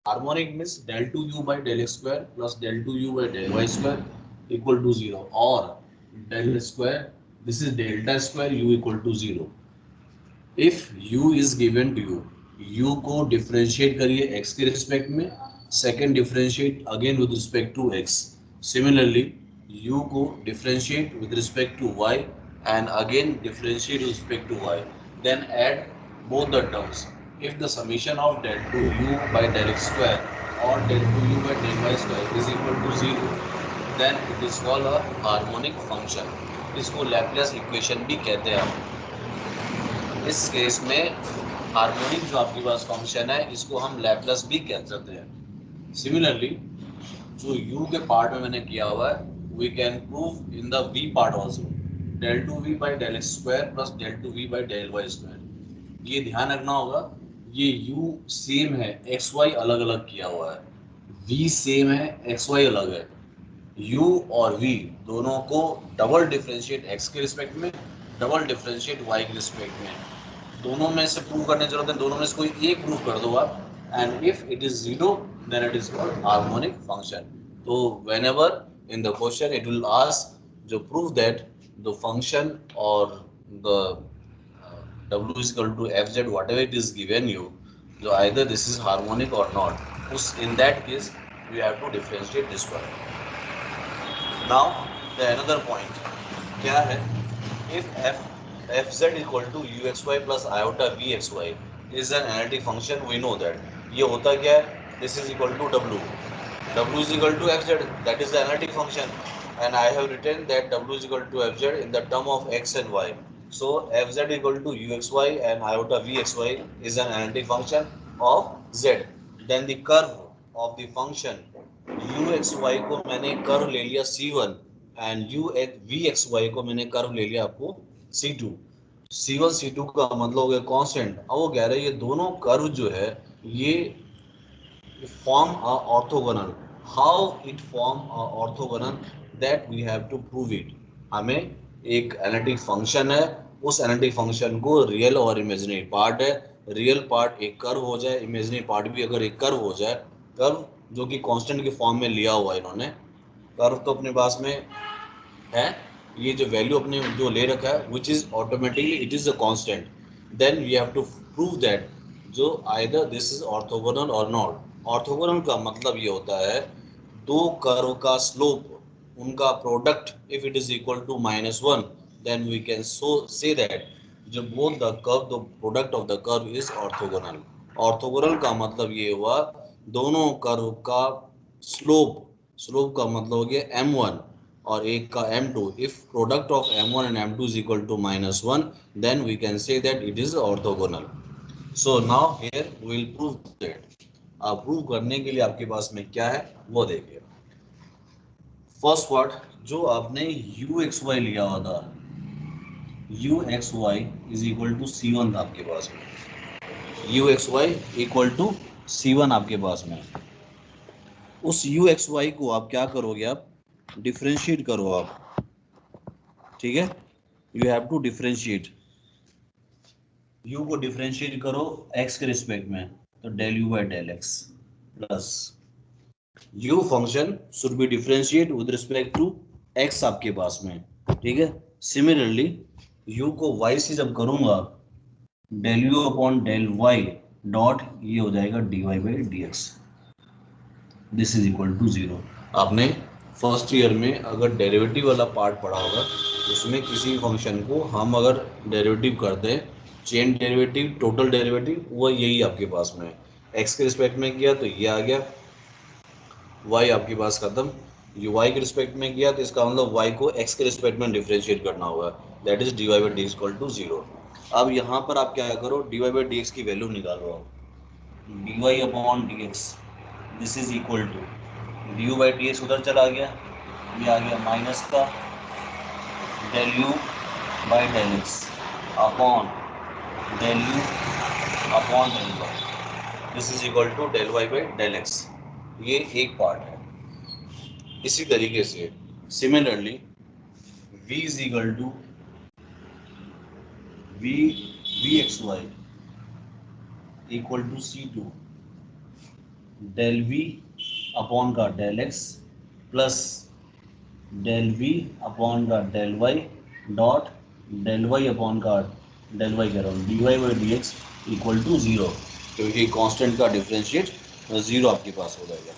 Harmonic means del 2u by del x square plus del 2u by del y square equal to 0, or del square, this is delta square u equal to 0. If u is given to you, u को differentiate करिए x के respect में, second differentiate again with respect to x. Similarly, u को differentiate with respect to y and again differentiate with respect to y. Then add both the terms. If the summation of del 2u by del x square or del 2u by del y square is equal to 0, then it is called a harmonic function. इसको Laplace equation भी कहते हैं हम. इस case में harmonic जो आपके पास function है इसको हम लैप्लस भी कह सकते हैं. सिमिलरली जो u के पार्ट में मैंने किया हुआ है, we can prove in the v part also. del 2v by del x square plus del 2v by del y square. ये ध्यान रखना होगा, ये u सेम है, xy अलग अलग किया हुआ है. v सेम है, xy अलग है. u और v दोनों को डबल डिफरेंशिएट x के रिस्पेक्ट में, डबल डिफरेंशिएट y के रिस्पेक्ट में. दोनों में से प्रूव करने की जरूरत है, दोनों में से कोई एक प्रूव कर दो आप, and if it is zero then it is called harmonic function. तो whenever in the question it will ask जो प्रूव दैट द फंक्शन और the w is equal to fz whatever it is given you, so either this is harmonic or not, उस in that case we have to differentiate this one. Now the another point क्या है, if fz equal to uxy plus iota vxy is an analytic function, we know that ये होता क्या है, this is equal to w is equal to fz, that is the analytic function, and I have written that w is equal to fz in the term of x and y. So fz equal to uxy and iota vxy is an analytic function of z. Then the curve of the function uxy को मैंने curve ले लिया c1 and vxy को मैंने curve ले लिया आपको c2. c1 c2 का मतलब हो गया कांस्टेंट. अब वो कह रहे हैं ये दोनों कर्व जो है ये form a orthogonal. How it form a orthogonal, that we have to prove it. हमें एक एनालिटिक फंक्शन है, उस एनालिटिक फंक्शन को रियल और इमेजिनरी पार्ट है, रियल पार्ट एक कर्व हो जाए, इमेजिनरी पार्ट भी अगर एक कर्व हो जाए, कर्व जो कि कांस्टेंट के फॉर्म में लिया हुआ है इन्होंने, कर्व तो अपने पास में है, ये जो वैल्यू अपने जो ले रखा है which is automatically it is a constant, then we have to prove that जो आइदर दिस इज ऑर्थोगोनल और नॉट. ऑर्थोगोनल का मतलब ये होता है दो कर्व का स्लोप उनका product if it is equal to -1, then we can so say that जो both the curve the product of the curve is orthogonal. Orthogonal का मतलब ये हुआ दोनों कर्व का स्लोप, स्लोप का मतलब हो गया m1 और एक का m2. If product of m1 and m2 is equal to -1, then we can say that it is orthogonal. So now here we will prove that. अब प्रूव करने के लिए आपके पास में क्या है वो देखिए. फर्स्ट पार्ट जो आपने यू एक्स वाई लिया हुआ था, U x Y is equal to c1 था आपके पास में, U x Y equal to c1 आपके पास में. उस यू एक्स वाई को आप क्या करोगे, आप डिफरेंशिएट करो आप, ठीक है. You have to differentiate, U को डिफरेंशिएट करो एक्स के रिस्पेक्ट में, तो del you by del x plus U function should be differentiate with respect to X आपके पास में, ठीक है. सिमिलरली यू को वाई से जब करूंगा, del you upon del Y dot ये हो जाएगा D Y by D x, this is equal to 0. आपने फर्स्ट ईयर में अगर डेरिवेटिव वाला पार्ट पढ़ा होगा, उसमें किसी फंक्शन को हम अगर डेरिवेटिव करते हैं, चेन डेरिवेटिव, टोटल डेरिवेटिव, वो यही आपके पास में एक्स के रिस्पेक्ट में किया तो ये आ गया, वाई आपके पास खत्म, ये वाई के रिस्पेक्ट में किया तो इसका मतलब वाई को एक्स के रिस्पेक्ट में डिफरेंशिएट करना होगा, that is D Y by D x equal to 0. अब यहाँ पर आप क्या करो, D Y by D x की वैल्यू निकालो आप, D Y upon D x this is equal to D U by D X उधर चला गया, ये आ गया माइनस का del you by del x upon del you upon del Y, this is equal to del Y by del x. ये एक part है. इसी तरीके से similarly v is equal to v x Y equal to c2, del we upon का del x plus del we upon का del Y dot del y upon का del y कह रहा हूँ d Y by D x equal to zero, क्योंकि constant का differentiate zero आपके पास हो जाएगा।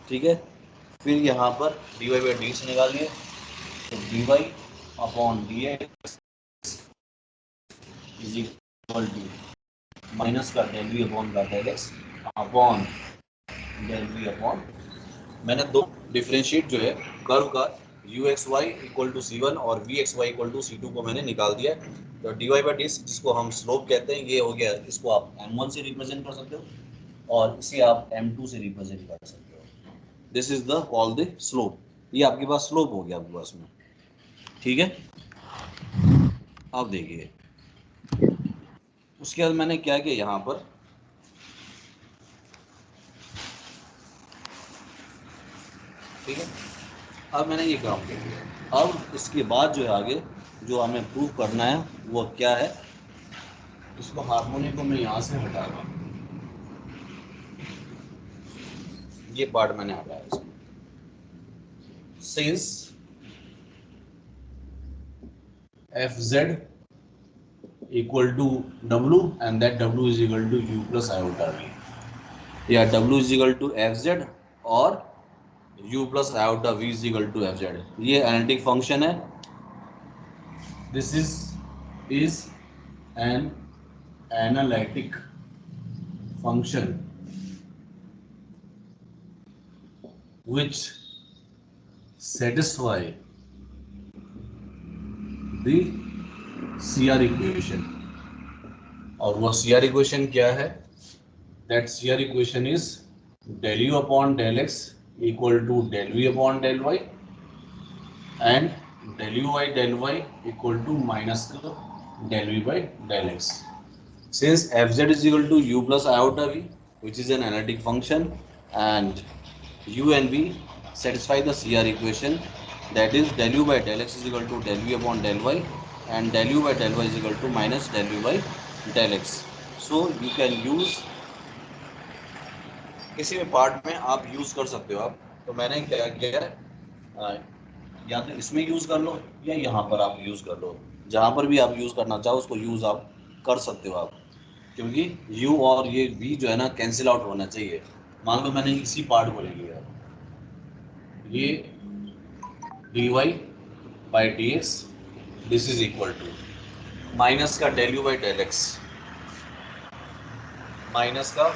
ठीक है, फिर यहाँ पर d Y by D x निकालिए, तो d Y upon D x is equal to minus का डेल वी अपॉन का del x upon del we upon, मैंने दो डिफरेंशिएट जो है कर्व का u x Y equal to c one और v x Y equal to c two को मैंने निकाल दिया। तो डी वाई बाई डी जिसको हम स्लोप कहते हैं ये हो गया, इसको आप m1 से रिप्रेजेंट कर सकते हो और इसे आप m2 से रिप्रेजेंट कर सकते हो। This is the call the slope, ये आपके पास स्लोप हो गया आपके पास में। ठीक है, अब देखिए उसके बाद मैंने क्या किया यहाँ पर, ठीक है, अब मैंने ये काम कर दिया। अब इसके बाद जो है आगे जो हमें प्रूव करना है वो क्या है, इसको हार्मोनिक को मैं यहाँ से हटा रहा हूँ, ये पार्ट मैंने हटाया इसको। Since F Z equal to W and that W is equal to U plus iota V, या W is equal to F Z और U plus iota V is equal to F Z, ये analytic function है। This is an analytic function which satisfy the CR equation, और वो CR equation क्या है, that CR equation is del u upon del x equal to del v upon del y and del u by del y equal to minus del v by del x. Since fz is equal to u plus iota v, which is an analytic function, and u and v satisfy the CR equation, that is del u by del x is equal to del v upon del y and del u by del y is equal to minus del v by del x. So you can use, किसी भी part में आप use कर सकते हो आप। तो मैंने क्या किया है, या तो इसमें यूज कर लो या यहाँ पर आप यूज कर लो, जहाँ पर भी आप यूज करना चाहो उसको यूज आप कर सकते हो आप, क्योंकि u और ये v जो है ना कैंसिल आउट होना चाहिए। मान लो मैंने इसी पार्ट को ले लिया, ये dy by dx this is equal to minus का del you by del x, minus का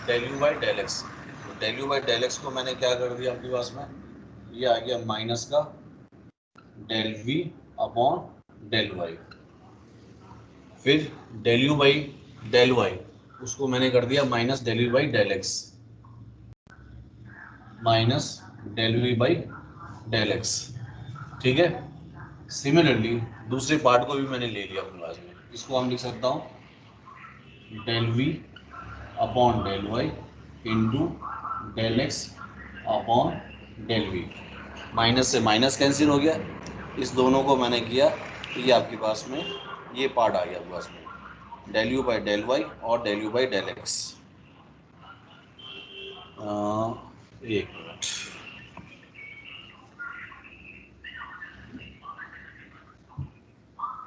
del you by del x, del you by del x को मैंने क्या कर दिया आपके पास में, ये आ गया माइनस का del we upon del y, फिर del you by del y उसको मैंने कर दिया minus del you by del x minus del v by del x. ठीक है, सिमिलरली दूसरे पार्ट को भी मैंने ले लिया अपने पास में, इसको हम लिख सकता हूँ del we upon del Y into del x upon del V. Minus से माइनस कैंसिल हो गया, इस दोनों को मैंने किया तो ये आपके पास में ये पार्ट आ गया आपके पास में, del you by del y और del you by del x. एक मिनट,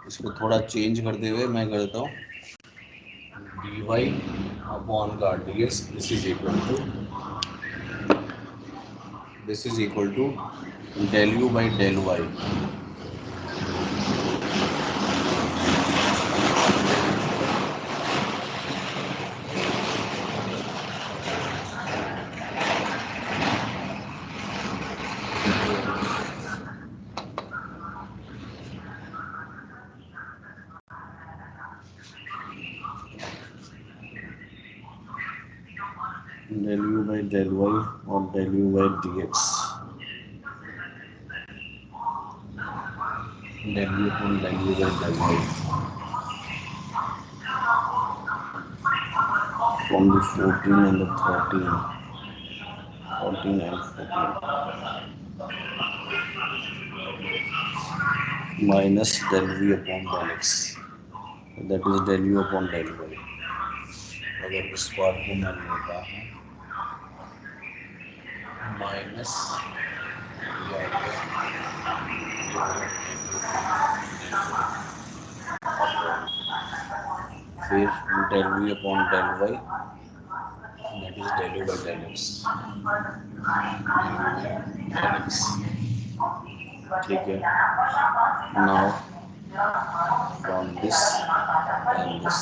इसको थोड़ा चेंज करते हुए मैं कर देता हूँ, डी वाई अपॉन का d x this is equal to del you by del y del you by del y और del you by D x, del you upon del you by del y from the 14 and the 13, 14 and 14 minus del v upon del x, that is del u upon del y। अगर इस part को मैं लेता हूँ minus फिर del we upon del Y that is del you by del x, ठीक है. Now from this and this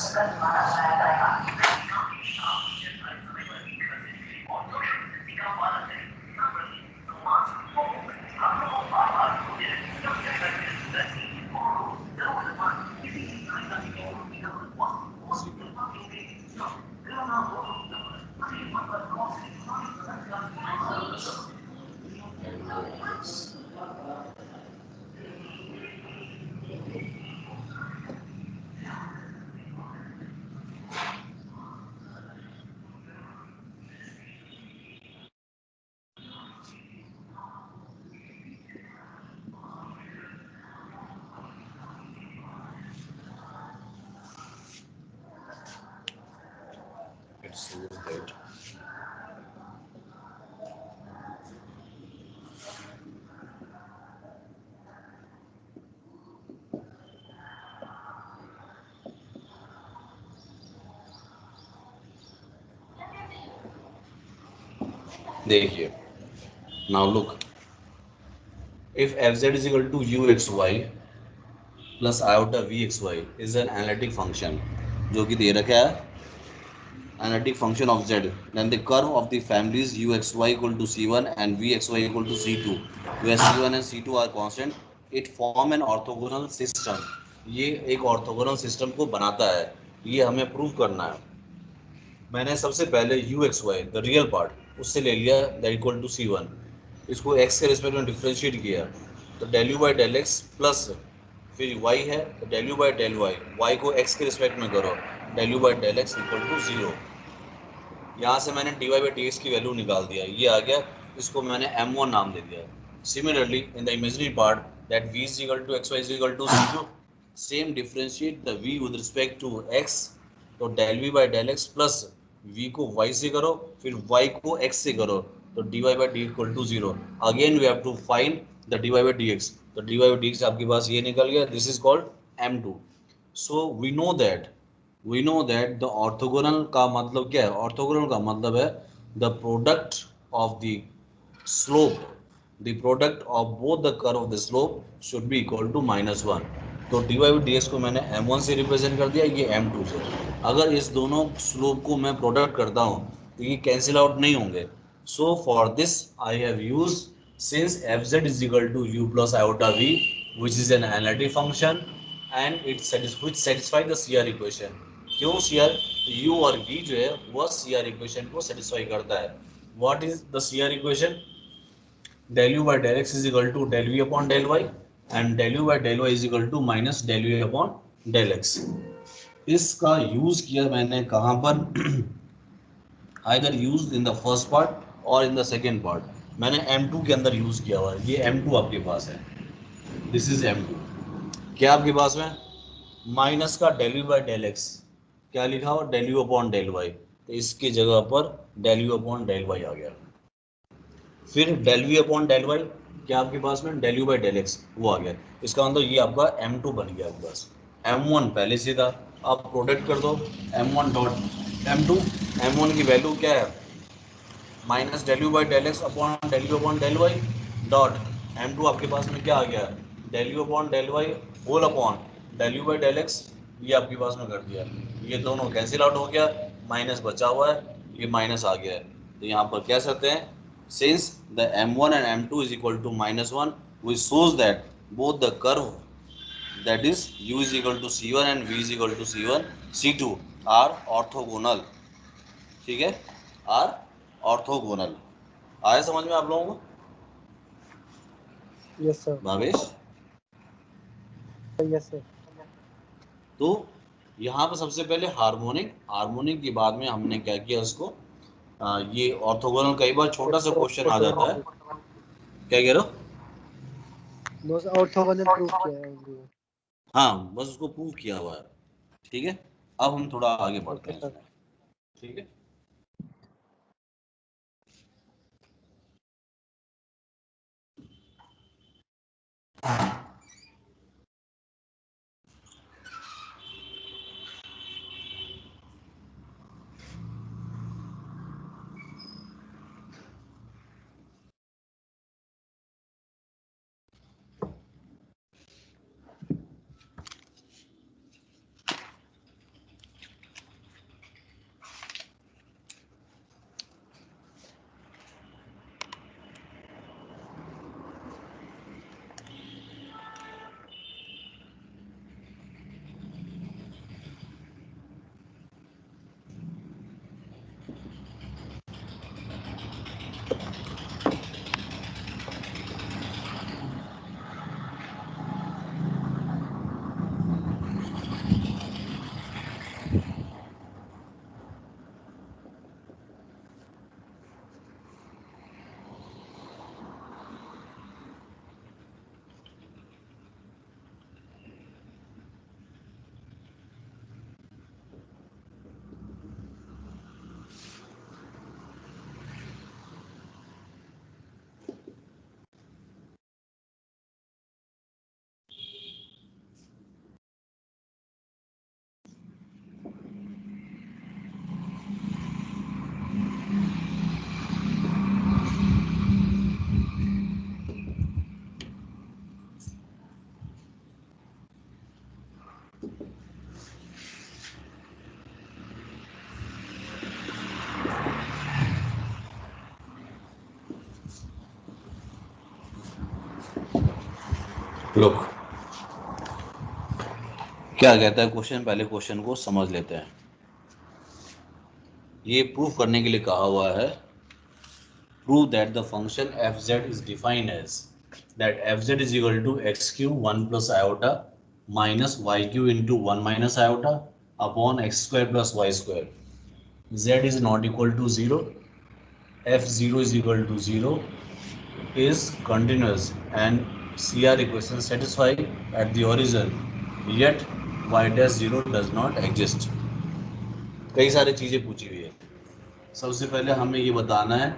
it shows that देखिए, now look, if fz is equal to uxy plus iota vxy is an analytic function जो कि दे रखा है analytic function of z, then the curve of the families uxy equal to c1 and vxy equal to c2 where c1 and c2 are constant, it form an orthogonal system. ये एक orthogonal system को बनाता है, ये हमें prove करना है. मैंने सबसे पहले you x why the real part उससे ले लिया दैट इक्वल टू c1, इसको x के रिस्पेक्ट में डिफरेंशिएट किया तो del you by del x plus फिर y है तो del you by del y, y को x के रिस्पेक्ट में करो del you by del x equal to 0. यहाँ से मैंने dy बाई डी एक्स की वैल्यू निकाल दिया, ये आ गया, इसको मैंने m1 नाम दे दिया. Similarly in the imaginary part that v is equal to xy is equal to c2, same differentiate the v with respect to x, तो del v by del x plus v को y से करो फिर y को x से करो तो dy by d equal to 0. Again we have to find the dy by dx, तो dy बाई dx आपके पास ये निकल गया, this is called m2. So we know that the orthogonal का मतलब क्या है, ऑर्थोगोनल का मतलब है the product of the slope, the product of both the curve of the slope should be equal to -1. तो dy बाई डी को मैंने m1 से रिप्रेजेंट कर दिया, ये m2 से. अगर इस दोनों स्लोप को मैं प्रोडक्ट करता हूँ तो ये कैंसिल आउट नहीं होंगे. So for this I have use since fz is equal to u plus iota v which is an analytic function and it satisfy the CR equation. क्यों CR, u और v जो है वह CR equation को satisfy करता है. What is the CR equation, del u by del x is equal to del v upon del y and del u by del y is equal to minus del v upon del x. इसका use किया मैंने कहाँ पर, either used in the first part or in the second part. मैंने m2 के अंदर use किया हुआ है, ये m2 आपके पास है, दिस इज m2. क्या आपके पास में माइनस का del u by del x क्या लिखा हुआ del u upon del y, तो इसकी जगह पर del u upon del y आ गया. फिर del we upon del y क्या आपके पास में del you by del x वो आ गया, इसका मतलब ये आपका m2 बन गया आपके पास. m1 पहले से था, आप प्रोडक्ट कर दो m1 डॉट m2, m1 की वैल्यू क्या है minus del you by del x upon del you upon del Y dot m2 आपके पास में क्या आ गया del you upon del y whole upon del you by del x, ये आपके पास में कर दिया. ये दोनों कैंसिल आउट हो गया, माइनस बचा हुआ है, ये माइनस आ गया है. तो यहाँ पर कह सकते हैं since the m1 and m2 is equal to -1 which shows that both the curve that is u is equal to c1 and v is equal to c1 c2 are orthogonal. ठीक है, are orthogonal. आया समझ में आप लोगों को? Yes sir. Bhavesh, yes sir. तो यहाँ पर सबसे पहले हार्मोनिक के बाद में हमने क्या किया उसको, ये ऑर्थोगोनल कई बार छोटा सा क्वेश्चन आ जाता है. क्या कह रहे हो? बस ऑर्थोगोनल प्रूफ किया है. हाँ बस उसको प्रूव किया हुआ है. ठीक है, अब हम थोड़ा आगे बढ़ते हैं. ठीक है. लोग क्या कहता है क्वेश्चन, पहले क्वेश्चन को समझ लेते हैं। ये प्रूफ करने के लिए कहा हुआ है, prove that the function fz is defined as that fz is equal to x cube 1 plus iota minus y cube into 1 minus iota upon x square plus y square. z is not equal to 0, f0 is equal to 0 is continuous and CR equation satisfied at the origin, yet y dash 0 does not exist। कई सारी चीजें पूछी हुई है। सबसे पहले हमें ये बताना है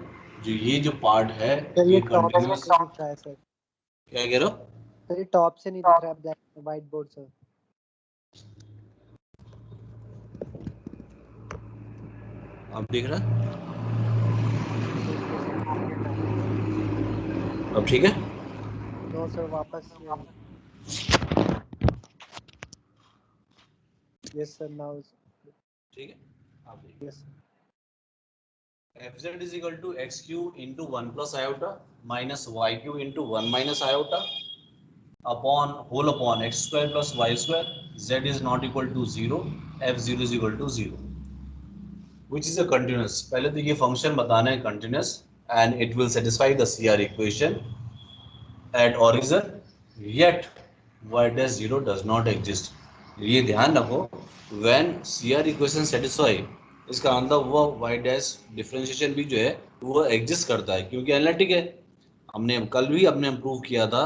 जो ये जो पार्ट है सर ये ये टॉप से कंटिन्यूस। नहीं दिख रहा है सर। क्या कह रहे हो? सर ये टॉप से नहीं दिख रहा है, ब्लैक व्हाइट बोर्ड सर। अब दिख रहा है? अब ठीक है? नो सर, वापस यस सर, नाउ ठीक है, आप देखिए yes fz is equal to x cube into 1 plus iota minus y cube into 1 minus iota upon whole upon x square plus y square। z is not equal to 0, f0 is equal to 0, which is a continuous। पहले तो ये function बताना है continuous and it will satisfy the CR equation at origin, yet y dash 0 does not exist। ये ध्यान रखो, when CR equation satisfy, इसका मतलब वो y dash डिफरेंशिएशन भी जो है वो एग्जिस्ट करता है, क्योंकि एनालिटिक है। हमने कल भी अपने प्रूव किया था,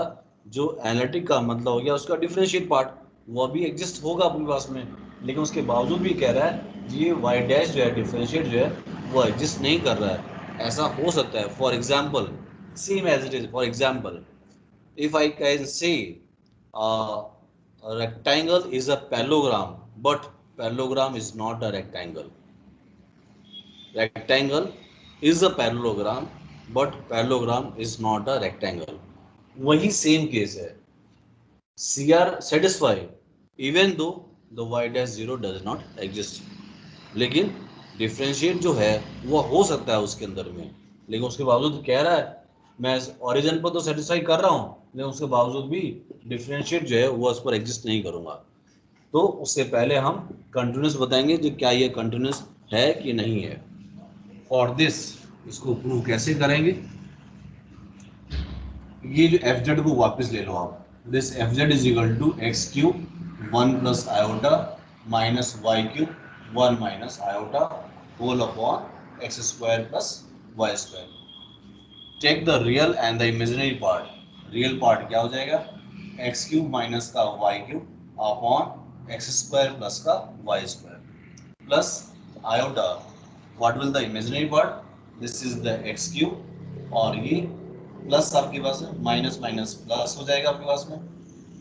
जो एनालिटिक का मतलब हो गया उसका डिफरेंशिएट पार्ट, वो भी एग्जिस्ट होगा अपने पास में, लेकिन उसके बावजूद भी कह रहा है ये y डैश जो है डिफरेंशिएट जो है वो एग्जिस्ट नहीं कर रहा है। ऐसा हो सकता है, for example same as it is, for example if I can say a rectangle is a parallelogram, but parallelogram is not a rectangle। Rectangle is a parallelogram, but parallelogram is not a rectangle। वही same case है, CR satisfy even though the y dash 0 does not exist। लेकिन differentiate जो है वो हो सकता है उसके अंदर में, लेकिन उसके बावजूद कह रहा है मैं ओरिजिन पर तो सेटिस्फाई कर रहा हूँ, लेकिन उसके बावजूद भी डिफरेंशिएट जो है वो उस पर एग्जिस्ट नहीं करूँगा। तो उससे पहले हम कंटिन्यूस बताएंगे जो क्या ये कंटिन्यूस है कि नहीं है। फॉर दिस इसको प्रूव कैसे करेंगे, ये जो एफ जेड को वापस ले लो आप। This f z is equal to x cube 1 plus iota minus y cube 1 minus iota whole upon x square plus y square. Take the real and the imaginary part. Real part क्या हो जाएगा, x cube minus का y cube upon x square plus का y square plus iota. What will the imaginary part, this is the x cube और ये plus आपके पास है, minus minus plus हो जाएगा आपके पास में,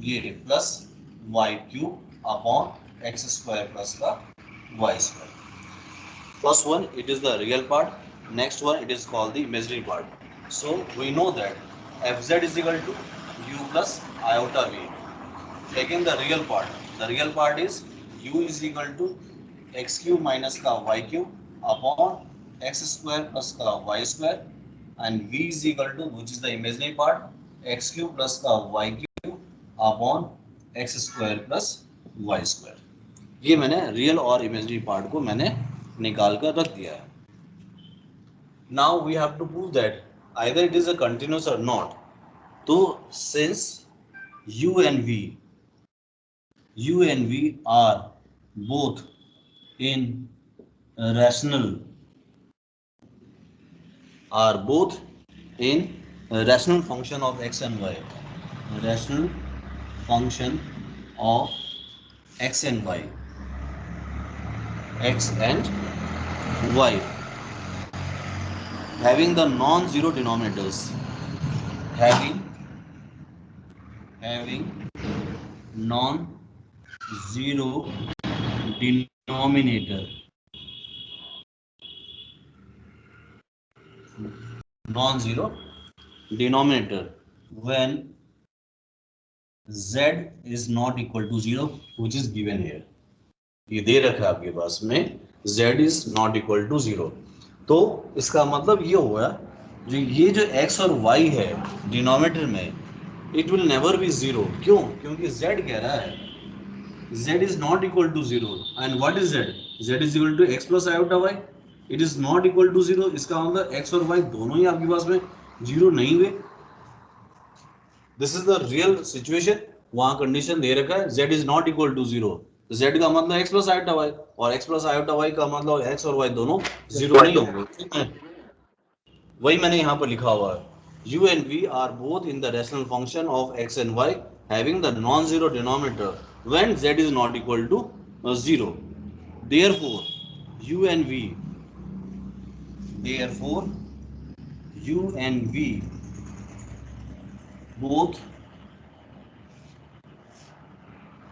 ये plus y cube upon x square plus का y square. First one, it is the real part. Next one, it is called the imaginary part. So we know that fz is equal to u plus iota v. Taking the real part is u is equal to x cube minus का y cube upon x square plus का y square, and v is equal to, which is the imaginary part, x cube plus का y cube upon x square plus y square. ये मैंने real और imaginary part को मैंने निकाल कर रख दिया है. Now we have to prove that either it is a continuous और नॉट. तो since u and v are both in rational function of x and y, rational function of x and y, having the non-zero denominators, having non-zero denominator, when z is not equal to 0, which is given here. ये दे रखा है आपके पास में z is not equal to 0. तो इसका मतलब ये हुआ जो ये जो x और y है डिनोमिनेटर में, इट विल नेवर बी 0. क्यों? क्योंकि z कह रहा है z is not equal to 0, and what is z? z is equal to x plus iota y. It is not equal to 0. इसका मतलब x और y दोनों ही आपके पास में 0 नहीं हुए. This is the real situation. वहां कंडीशन दे रखा है z is not equal to 0. z का मतलब x plus iota y, और x plus iota y का मतलब x और y दोनों 0 नहीं होंगे. वही मैंने यहाँ पर लिखा हुआ है. u and v are both in the rational function of x and y having the non-zero denominator when z is not equal to 0. Therefore u and v both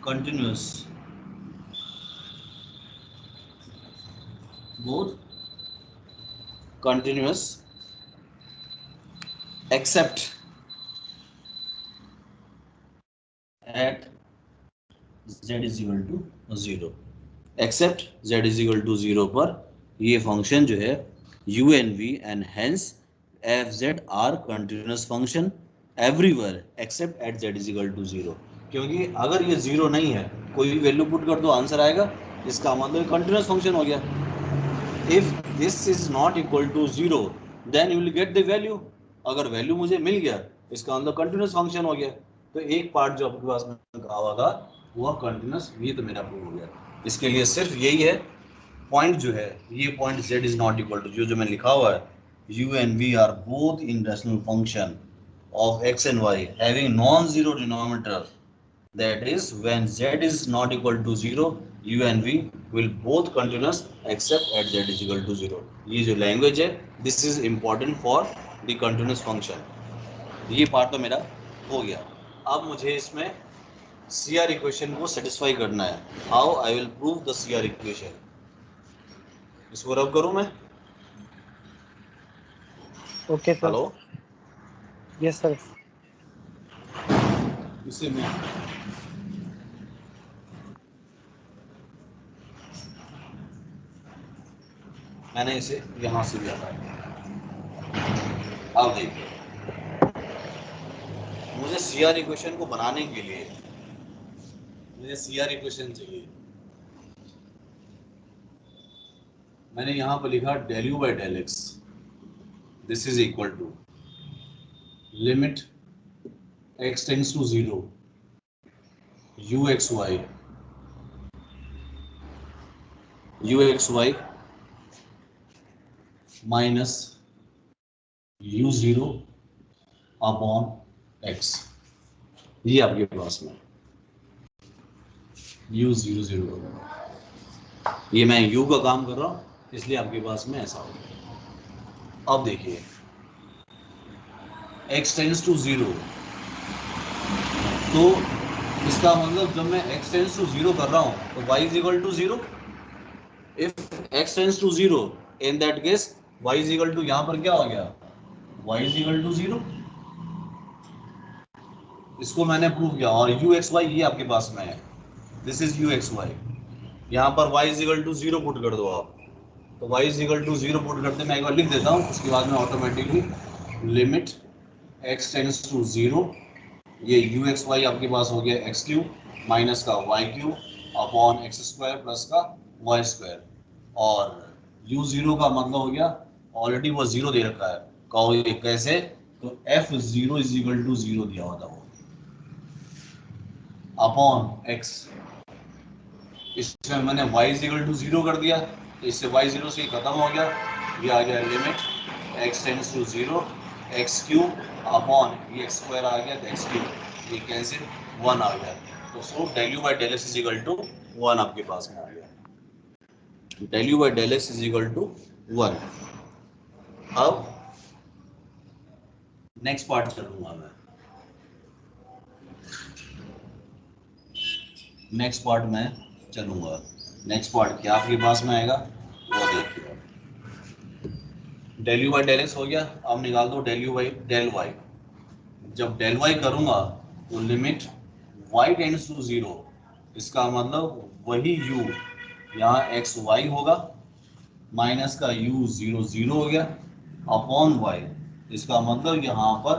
continuous except at z is equal to 0. except z is equal to 0 पर ये function जो है u and v and hence fz are continuous function everywhere except at z is equal to 0. क्योंकि अगर ये 0 नहीं है, कोई भी वैल्यू पुट कर दो आंसर आएगा, इसका मतलब कंटिन्यूस फंक्शन हो गया. If this is not equal to 0 then you will get the value. अगर वैल्यू मुझे मिल गया, इसका मतलब कंटिन्यूस फंक्शन हो गया. तो एक पार्ट जो आपके पास में कहा हुआ था वो कंटिन्यूस, ये तो मेरा प्रूव हो गया. इसके लिए सिर्फ यही है पॉइंट जो है, ये point z is not equal to जो मैंने लिखा हुआ है, u and v are both in rational function of x and y having non zero denominator. That is, when z is not equal to 0, u and v will both continuous except at z is equal to 0. ये जो language है, this is important for the continuous function. ये part तो मेरा हो गया. अब मुझे इसमें CR इक्वेशन को सेटिस्फाई करना है. How I will prove the CR equation? इसको रब करूं मैं? Okay sir. Hello, yes sir. इसे मैं मैंने इसे यहाँ से भी हटाया. अब देखिए, मुझे CR इक्वेशन को बनाने के लिए मुझे CR इक्वेशन चाहिए. मैंने यहाँ पर लिखा del u by del x. This is equal to limit x tends to 0 uxy minus u0 upon x. ये आपके पास में u00. ये मैं u का काम कर रहा हूँ, इसलिए आपके पास में ऐसा होगा. अब देखिए, x टेंड्स टू 0, तो इसका मतलब जब मैं x टेंड्स टू 0 कर रहा हूं तो y is equal to 0. If x tends to 0, in that case y is equal to, यहां पर क्या हो गया, y इज इक्वल टू 0. इसको मैंने प्रूव किया. और यू एक्स वाई ये आपके पास में है, this is u x y. यहाँ पर y is equal to 0 put कर दो आप, तो y is equal to 0 put करते मैं एक बार लिख देता हूँ, उसके बाद में automatically limit x tends to 0, ये यू एक्स वाई आपके पास हो गया एक्स क्यू माइनस का y cube upon x square plus का वाई स्क्वायर. और यू 0 का मतलब हो गया, ऑलरेडी वो 0 दे रखा है, कहोगे कैसे, तो f 0 इज इक्वल टू 0 दिया हुआ था वो अपॉन x. इसमें मैंने y इज इक्वल टू 0 कर दिया, इससे y 0 से खत्म हो गया, ये आ गया limit x tends to 0 x cube upon ये एक्स स्क्वायर आ गया, एक्स क्यूब, ये कैंसिल 1 आ गया. तो so del you by del x is equal to 1 आपके पास में आ गया. Del you by del x is equal to 1. अब नेक्स्ट पार्ट चलूंगा मैं. नेक्स्ट पार्ट में चलूंगा. नेक्स्ट पार्ट क्या आपके पास में आएगा वो देखिए. Del you by del x हो गया, अब निकाल दो del you by del y. जब डेल वाई करूंगा तो लिमिट y टेंड्स टू 0, इसका मतलब वही u यहाँ एक्स वाई होगा माइनस का u 0 0 हो गया अपॉन y, इसका मतलब यहाँ पर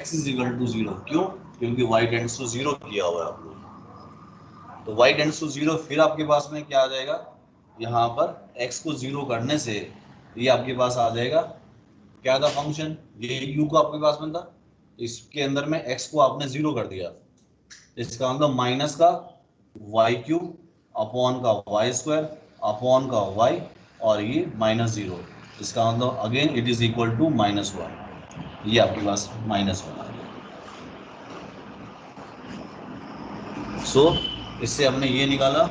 x इज इक्वल टू 0. क्यों? क्योंकि y टेंड्स टू 0 किया हुआ है आप लोग. तो y टेंड्स टू 0 फिर आपके पास में क्या आ जाएगा, यहाँ पर x को 0 करने से ये आपके पास आ जाएगा क्या था फंक्शन, ये u को आपके पास में था, इसके अंदर में x को आपने 0 कर दिया, इसका मतलब माइनस का वाई क्यूब अपॉन का वाई स्क्वायर अपॉन का वाई और ये माइनस 0, इसका मतलब again it is equal to -1. ये आपके पास -1 आ गया. सो इससे हमने ये निकाला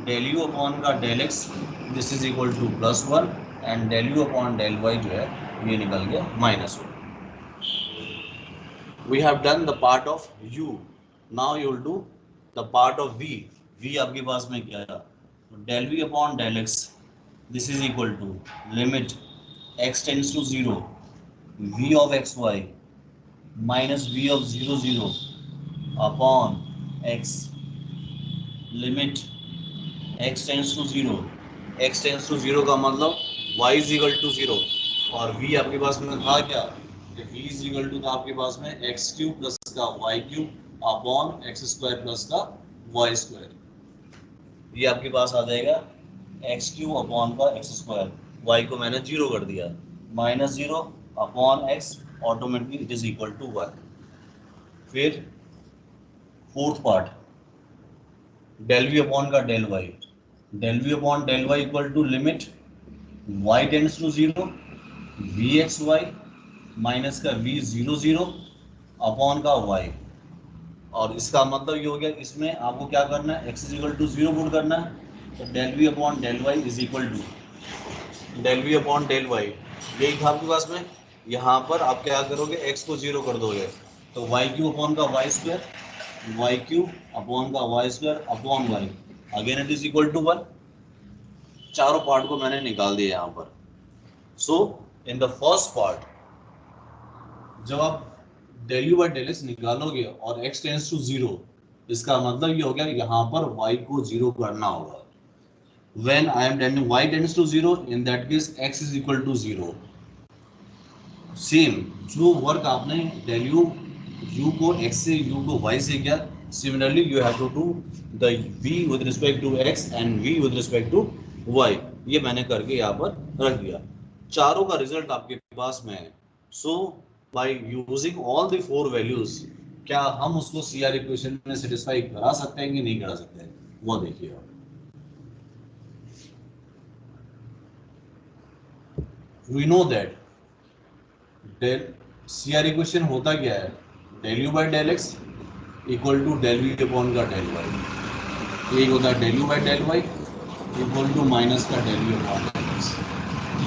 डेल यू अपॉन का del x this is equal to +1 and del you upon del y जो है ये निकल गया -1. We have done the part of u. Now you will do the part of v. v आपके पास में क्या है, del v upon del x this is equal to limit x tends to 0 v of x y minus v of 0 0 upon x limit x tends to 0. x tends to 0 का मतलब y is equal to 0 और v आपके पास में था क्या, v is equal to था आपके पास में एक्स क्यूब प्लस का y cube upon x square plus का वाई स्क्वायर. ये आपके पास आ जाएगा एक्स क्यूब अपॉन का एक्स स्क्वायर, वाई को मैंने 0 कर दिया, -0 upon x, automatically it is equal to 1. फिर fourth part del we upon का del y. Del we upon del y equal to limit y tends to 0 v x y minus का v 0 0 upon का y. और इसका मतलब ये हो गया, इसमें आपको क्या करना है, x is equal to 0 put करना है, तो del v upon del y is equal to del v upon del y. यही था आपके पास में. यहाँ पर आप क्या करोगे, x को 0 कर दोगे, तो वाई क्यूब अपॉन का y square, y cube upon का y square upon y, again it is equal to 1. चारों पार्ट को मैंने निकाल दिया यहाँ पर. So in the first part जब आप del you by del x निकालोगे और x टेंड्स टू 0, इसका मतलब ये हो गया यहाँ पर y को 0 करना होगा. When I am telling y tends to 0, in that case x is equal to 0. Same जो वर्क आपने डेल यू u को x से u को y से किया, similarly you have to do the v with respect to x and v with respect to y. ये मैंने करके यहाँ पर रख दिया. चारों का रिजल्ट आपके पास में है. So by using all the 4 values क्या हम उसको सीआर इक्वेशन में सेटिस्फाई करा सकते हैं कि नहीं करा सकते हैं, वो देखिए. We know that del CR equation होता क्या है, del you by del x equal to del we upon का डेल वाई. एक होता है del you by del y equal to minus का del you upon del x.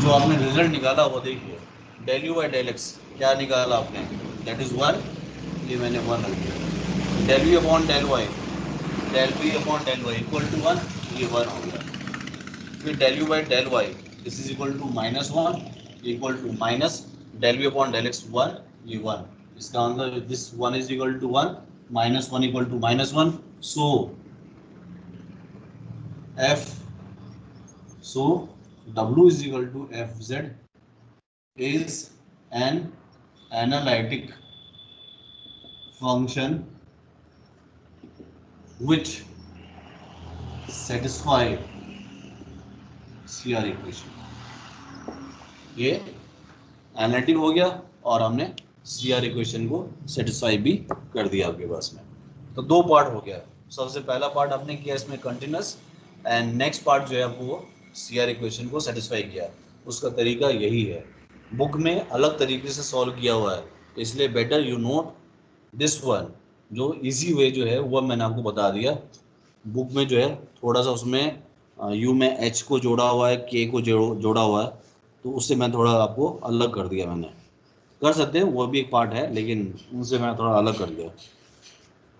जो आपने रिजल्ट निकाला वो देखिए, del you by del x क्या निकाला आपने, दैट इज 1, ये मैंने 1 रख दिया। Del we upon del y equal to 1, ये 1 हो गया। फिर del you by del Y this is equal to -1 equal to minus del we upon del x 1, ये 1। इसका अंदर this 1 is equal to 1, -1 equal to -1। So W is equal to Fz is an analytic function which satisfy CR equation। ये analytic हो गया और हमने CR equation को satisfy भी कर दिया आपके पास में। तो दो पार्ट हो गया। सबसे पहला पार्ट आपने किया इसमें कंटिन्यूस, एंड नेक्स्ट पार्ट जो है वो CR इक्वेशन को सेटिस्फाई किया। उसका तरीका यही है, बुक में अलग तरीके से सॉल्व किया हुआ है, इसलिए better you note this one. जो इजी वे जो है वो मैंने आपको बता दिया। बुक में जो है थोड़ा सा उसमें यू में H को जोड़ा हुआ है, K को जोड़ा हुआ है, तो उससे मैं थोड़ा आपको अलग कर दिया। मैंने कर सकते हैं, वो भी एक पार्ट है, लेकिन उनसे मैं थोड़ा अलग कर दिया।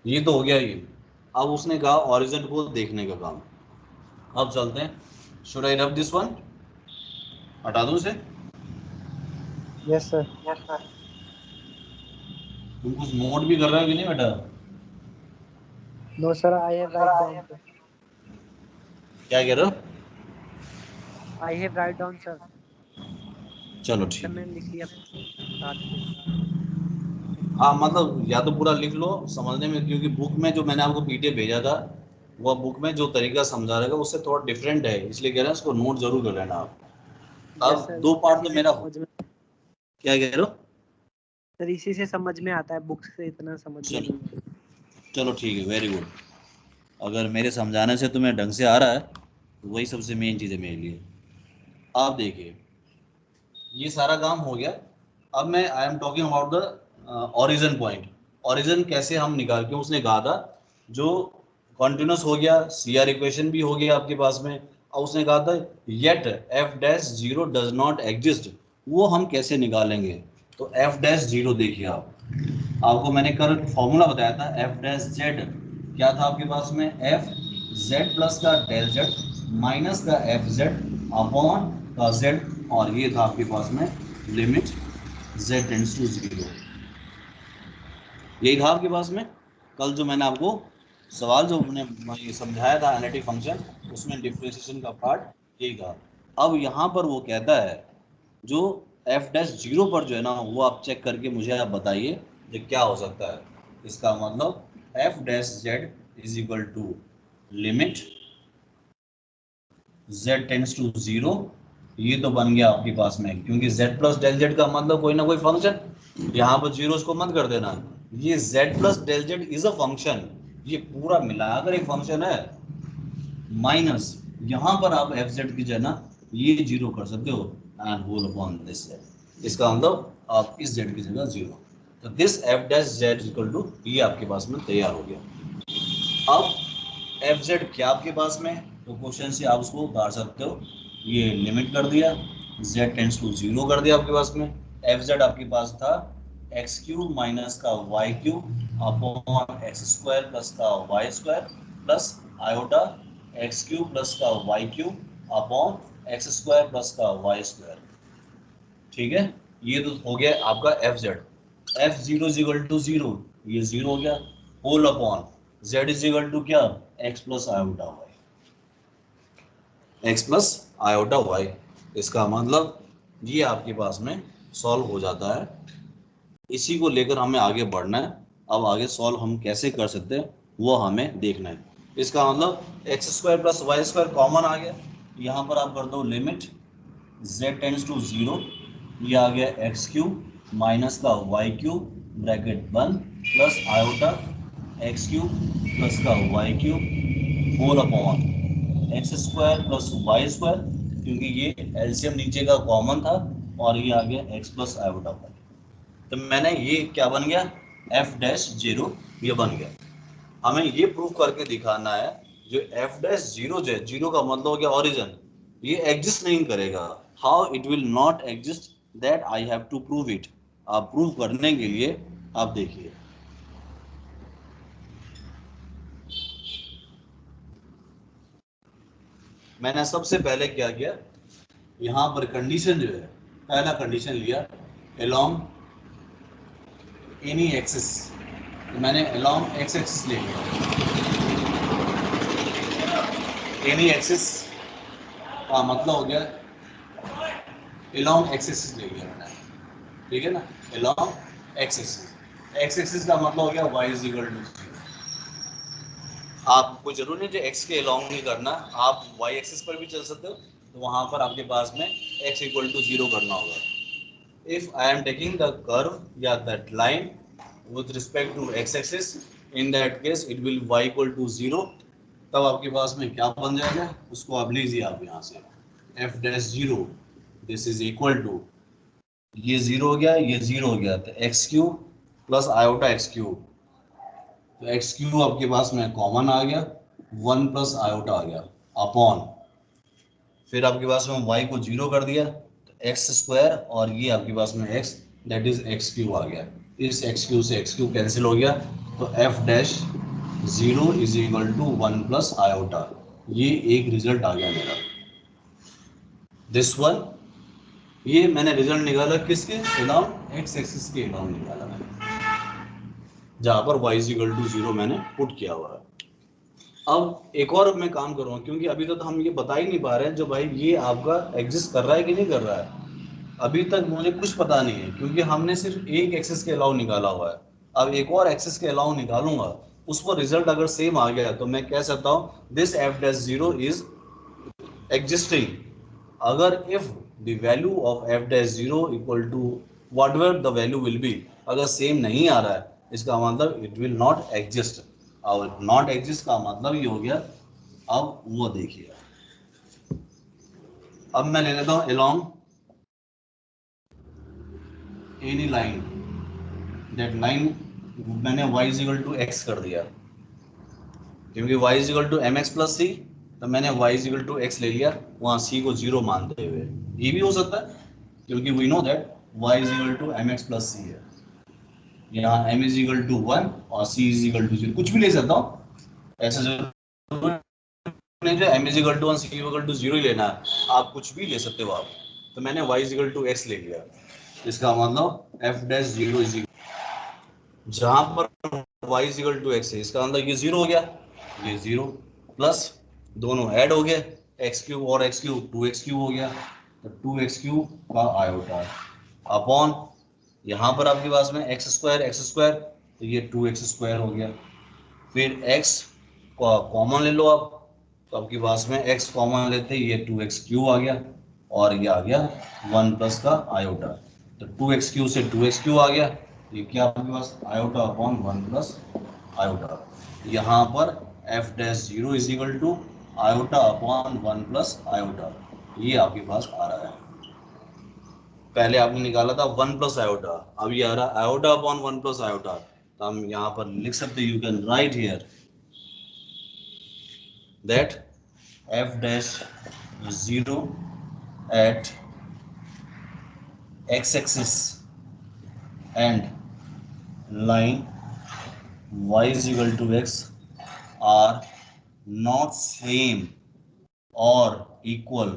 ये तो हो गया ये। अब उसने कहा ऑरिजिन को देखने का काम। अब चलते हैं, should I rub this one, हटा दूं इसे? Yes sir. तुम कुछ नोट भी कर रहे हो कि नहीं बेटा? No sir, I have write down sir. क्या कह रहे हो? I have write down sir. चलो सर ठीक है। मैंने लिख लिया साथ में। हाँ मतलब या तो पूरा लिख लो समझने में, क्योंकि बुक में जो मैंने आपको PDF भेजा था वह बुक में जो तरीका समझा रहेगा उससे थोड़ा डिफरेंट है, इसलिए कह रहे हैं उसको नोट जरूर कर लेना आप। यस अब सर, दो पार्ट इसी तो से मेरा समझ में, क्या कह रहे हो? सर इसी से समझ में आता है, बुक से इतना समझ में चलो नहीं आता। चलो ठीक है, वेरी गुड। अगर मेरे समझाने से तुम्हें ढंग से आ रहा है तो वही सबसे मेन चीज़ है मेरे लिए। आप देखिए, ये सारा काम हो गया। अब मैं I am talking about the origin point. Origin कैसे हम निकाल के, उसने कहा था जो कॉन्टिन्यूस हो गया, CR इक्वेशन भी हो गया आपके पास में, और उसने कहा था yet F'0 does not exist, वो हम कैसे निकालेंगे? तो F'0 देखिए आपको मैंने कल फॉर्मूला बताया था। F'(z) क्या था आपके पास में? Fz प्लस का डेल z माइनस का Fz अपॉन का z, और ये था आपके पास में लिमिट z टेंड्स टू 0। यही था आपके पास में कल जो मैंने आपको सवाल जो मैंने समझाया था एनालिटिक फंक्शन, उसमें डिफरेंशिएशन का पार्ट यही था। अब यहाँ पर वो कहता है जो F'0 पर जो है ना, वो आप चेक करके मुझे आप बताइए ये क्या हो सकता है। इसका मतलब F'(z) is equal to limit z tends to 0। ये तो बन गया आपके पास में, क्योंकि z प्लस डेल z का मतलब कोई ना कोई फंक्शन, यहाँ पर जीरोस को मत कर देना। ये z plus del z is a function, ये पूरा मिलाकर एक फंक्शन है, माइनस यहाँ पर आप Fz की जगह ये 0 कर सकते हो, and whole upon this z। इसका मतलब आप इस z की जगह 0, तो दिस F'(z) इक्वल टू, ये आपके पास में तैयार हो गया। अब Fz क्या आपके पास में, तो क्वेश्चन से आप उसको उतार सकते हो। ये लिमिट कर दिया, z टेंड्स टू 0 कर दिया आपके पास में। Fz आपके पास था x³ माइनस का y³ अपॉन x² प्लस का y² plus iota x³ plus का y³ अपॉन x² प्लस का y²। ठीक है, ये तो हो गया आपका Fz। F'0 is equal to 0, ये 0 हो गया, whole upon z is equal to क्या? x plus iota y, x plus iota y। इसका मतलब ये आपके पास में सॉल्व हो जाता है। इसी को लेकर हमें आगे बढ़ना है। अब आगे सॉल्व हम कैसे कर सकते हैं वो हमें देखना है। इसका मतलब x² प्लस y² कॉमन आ गया, यहाँ पर आप कर दो लिमिट z टेंड्स टू 0, ये आ गया x³ माइनस का y³ ब्रैकेट बंद प्लस आयोटा x³ प्लस का y³ whole upon x² plus y², क्योंकि ये एलसीएम नीचे का कॉमन था, और ये आ गया x प्लस आयोटा y। तो मैंने ये क्या बन गया? F'0 ये बन गया। हमें ये प्रूव करके दिखाना है जो F'0 जो है, 0 का मतलब हो गया ओरिजिन, ये एग्जिस्ट नहीं करेगा। How it will not exist, that I have to prove it. आप प्रूव करने के लिए आप देखिए, मैंने सबसे पहले क्या किया, यहाँ पर कंडीशन जो है, पहला कंडीशन लिया अलोंग एनी एक्सिस, तो मैंने अलोंग एक्स एक्सिस ले लिया, एनी एक्सिस का मतलब हो गया अलोंग एक्स एक्सिस ले लिया मैंने, ठीक है ना, along x axis, x axis का मतलब हो गया y इज इक्वल टू 0। आपको जरूरी नहीं जो x के अलोंग नहीं करना, आप y एक्सिस पर भी चल सकते हो, तो वहां पर आपके पास में x इक्वल टू 0 करना होगा। If I am taking the curve या that line with respect to x axis, in that case it will y equal to 0, तब आपके पास में क्या बन जाएगा, उसको आप लीजिए आप यहाँ से f dash 0 this is equal to, ये 0 हो गया, ये 0 हो गया, तो x cube plus iota x cube, तो एक्स क्यूब आपके पास में कॉमन आ गया, 1 प्लस आयोटा आ गया अपॉन, फिर आपके पास में y को 0 कर दिया, तो एक्स स्क्वायर और ये आपके पास में x that is x cube आ गया, इस एक्स क्यूब से एक्स क्यूब कैंसिल हो गया, तो f dash 0 is equal to 1 plus iota, ये एक रिजल्ट आ गया मेरा, दिस वन, ये मैंने रिजल्ट निकाला किसके अलोंग एक्स एक्सिस के अलोंग निकाला मैंने, जहां पर y इज इक्वल टू 0 मैंने पुट किया हुआ है। अब एक और मैं काम करूँगा, क्योंकि अभी तक तो हम ये बता ही नहीं पा रहे हैं जो भाई ये आपका एग्जिस्ट कर रहा है कि नहीं कर रहा है, अभी तक मुझे कुछ पता नहीं है, क्योंकि हमने सिर्फ एक एक्सिस के अलाउ निकाला हुआ है। अब एक और एक्सिस के अलाउ निकालूंगा, उस पर रिजल्ट अगर सेम आ गया तो मैं कह सकता हूँ this f dash 0 is existing. अगर if the value of f dash 0 equal to whatever the value will be, अगर सेम नहीं आ रहा है, इसका मतलब इट विल नॉट एग्जिस्ट, और नॉट एग्जिस्ट का मतलब ये हो गया, अब वो देखिए, अब मैं ले लेता हूं along any line, that line मैंने y is equal to x कर दिया, क्योंकि y is equal to mx plus c, तो मैंने y is equal to x ले लिया, वहां c को 0 मानते हुए, ये भी हो सकता है क्योंकि we know that y is equal to mx plus c है, यहाँ m is equal to 1 और c is equal to 0, कुछ भी ले सकता हूँ, ऐसा जरूर नहीं जो m is equal to 1 c is equal to 0 ही लेना है, आप कुछ भी ले सकते हो आप, तो मैंने y is equal to x ले लिया, इसका मतलब f dash 0 is equal, जहां पर y is equal to x है, इसका मतलब ये 0 हो गया, ये 0 प्लस दोनों ऐड हो गए, x क्यूब और x क्यूब 2x क्यूब हो गया, तो 2x क्यूब का आयोटा अपॉन, यहाँ पर आपके पास में एक्स स्क्वायर, तो ये 2x स्क्वायर हो गया, फिर x को कॉमन ले लो आप, तो आपके पास में x कॉमन लेते ही ये 2x क्यूब आ गया, और ये आ गया 1 प्लस का आयोटा, तो 2x क्यूब से 2x क्यूब आ गया, ये क्या आपके पास आयोटा अपॉन 1 प्लस आयोटा, यहाँ पर f dash 0 is equal to iota upon 1 plus iota, ये आपके पास आ रहा है, पहले आपने निकाला था 1 प्लस आयोटा, अब ये आ रहा है आयोटा अपॉन 1 प्लस आयोटा, तो हम यहाँ पर लिख सकते हैं, you can write here that f dash 0 at x axis and line y is equal to x are not same or equal,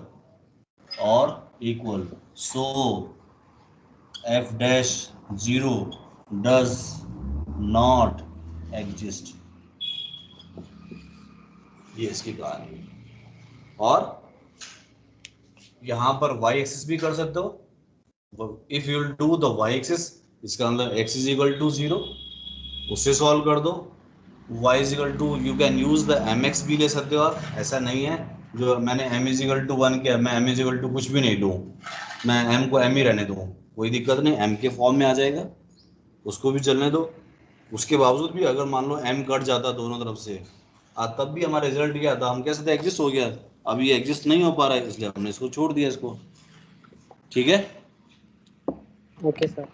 so f dash 0 does not exist, ये इसकी कहानी है, और यहाँ पर y एक्सिस भी कर सकते हो, if you will do the y axis, इसका मतलब x इज इक्वल टू 0, उससे सॉल्व कर दो, y is equal to, you can use the mx भी ले सकते हो आप, ऐसा नहीं है जो मैंने m इज इक्वल टू 1 किया, मैं m इज इक्वल टू कुछ भी नहीं लूँ, मैं m को m ही रहने दूँ, कोई दिक्कत नहीं, m के फॉर्म में आ जाएगा, उसको भी चलने दो, उसके बावजूद भी अगर मान लो m कट जाता दोनों तरफ से, तब भी हमारा रिजल्ट क्या था, हम कह सकते एग्जिस्ट हो गया, अब ये एग्जिस्ट नहीं हो पा रहा है, इसलिए हमने इसको छोड़ दिया इसको, ठीक है, ओके सर।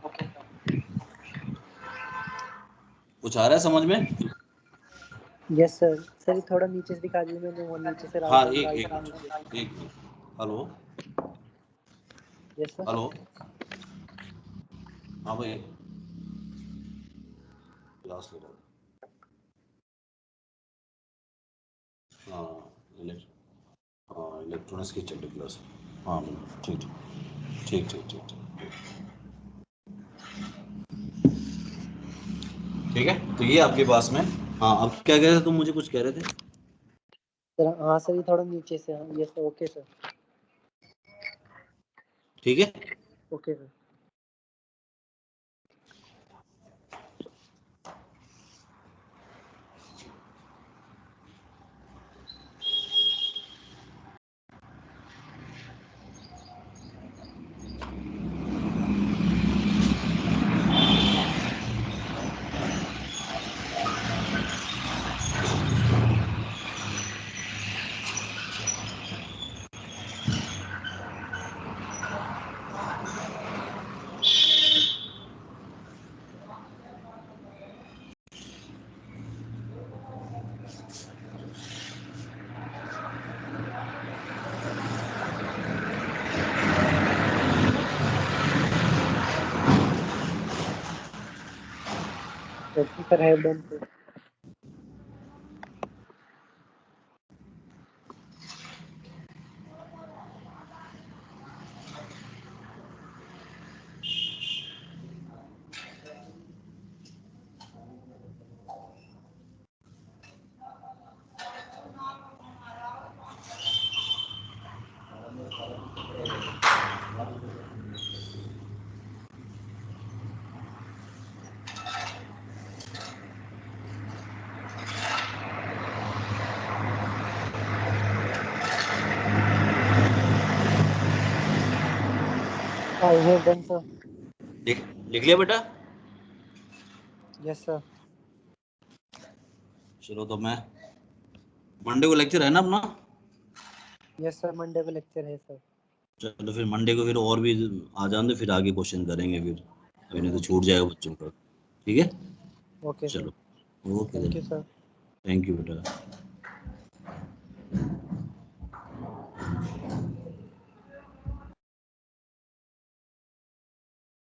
कुछ आ रहा है समझ में? Yes sir. सर थोड़ा नीचे से दिखा दीजिए, मैंने वो नीचे से हाँ, राइट एक राइट एक हैंड नीचे। एक हेलो यस सर। हेलो, हाँ भाई, क्लास ले रहा था। हाँ इलेक्ट्रॉनिक्स की चल रही क्लास। हाँ ठीक ठीक ठीक ठीक ठीक ठीक है। तो ये आपके पास में, हाँ अब क्या कह रहे थे तुम, मुझे कुछ कह रहे थे? सर हाँ सर, ये थोड़ा नीचे से। हाँ यस सर, ओके सर। ठीक है। Okay sir. Okay sir, have done sir. I have done sir. लिख लिया बेटा? Yes sir. चलो तो मैं, मंडे को लेक्चर है ना अपना? यस सर, मंडे को लेक्चर है सर। चलो फिर मंडे को फिर और भी आ जाने दो, फिर आगे क्वेश्चन करेंगे फिर, अभी नहीं तो छूट जाएगा बच्चों का। ठीक है ओके सर। चलो, okay thank you sir. Thank you बेटा।